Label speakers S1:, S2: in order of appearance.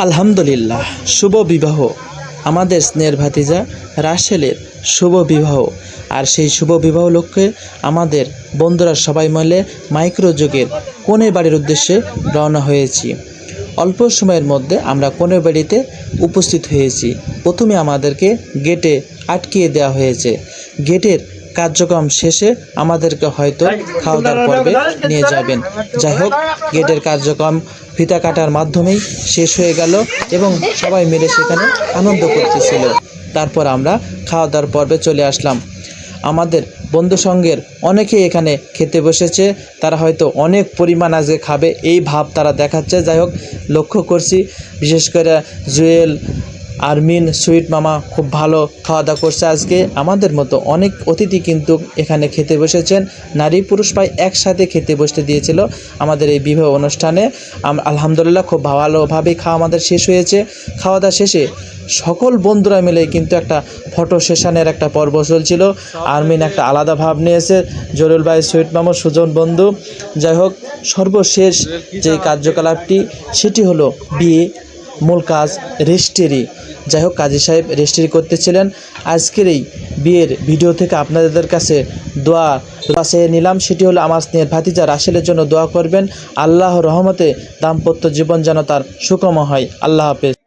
S1: আলহামদুলিল্লাহ, শুভ বিবাহ আমাদের স্নেহের ভাতিজা রাসেলের শুভ বিবাহ। আর সেই শুভ বিবাহ লক্ষ্যে আমাদের বন্ধুরা সবাই মিলে মাইক্রোযোগের কনের বাড়ির উদ্দেশ্যে রওনা হয়েছি। অল্প সময়ের মধ্যে আমরা কনের বাড়িতে উপস্থিত হয়েছি। প্রথমে আমাদেরকে গেটে আটকিয়ে দেওয়া হয়েছে। গেটের কার্যক্রম শেষে আমাদেরকে হয়তো খাওয়া দাওয়ার পর্বে নিয়ে যাবেন। যাই হোক, গেটের কার্যক্রম ফিতা কাটার মাধ্যমেই শেষ হয়ে গেল এবং সবাই মিলে সেখানে আনন্দ করতেছিল। তারপর আমরা খাওয়া দাওয়ার পর্বে চলে আসলাম। আমাদের বন্ধু সঙ্গের অনেকেই এখানে খেতে বসেছে। তারা হয়তো অনেক পরিমাণ আজকে খাবে এই ভাব তারা দেখাচ্ছে। যাই হোক, লক্ষ্য করছি বিশেষ করে জুয়েল, আরমিন, সুইট মামা খুব ভালো খাওয়া দাওয়া করছে। আজকে আমাদের মতো অনেক অতিথি কিন্তু এখানে খেতে বসেছেন। নারী পুরুষ প্রায় একসাথে খেতে বসতে দিয়েছিল আমাদের এই বিবাহ অনুষ্ঠানে। আলহামদুলিল্লাহ খুব ভালোভাবেই খাওয়া আমাদের শেষ হয়েছে। খাওয়া দাওয়া শেষে সকল বন্ধুরা মিলে কিন্তু একটা ফটো সেশনের একটা পর্ব চলছিল। আরমিন একটা আলাদা ভাব নিয়েছে, জরুল ভাই, সুইট মামা, সুজন বন্ধু। যাই হোক, সর্বশেষ যে কার্যকলাপটি সেটি হলো বিয়ে, মূল কাজ রেজিস্ট্রি। যাই হোক, কাজী সাহেব রেজিস্ট্রি করতেছিলেন। আজকের এই বিয়ের ভিডিও থেকে আপনাদের কাছে দোয়া চেয়ে নিলাম। সেটি হলো আমার স্নেহের ভাতিজা রাসেলের জন্য দোয়া করবেন। আল্লাহর রহমতে দাম্পত্য জীবন যেন তার সুখময় হয়। আল্লাহ হাফেজ।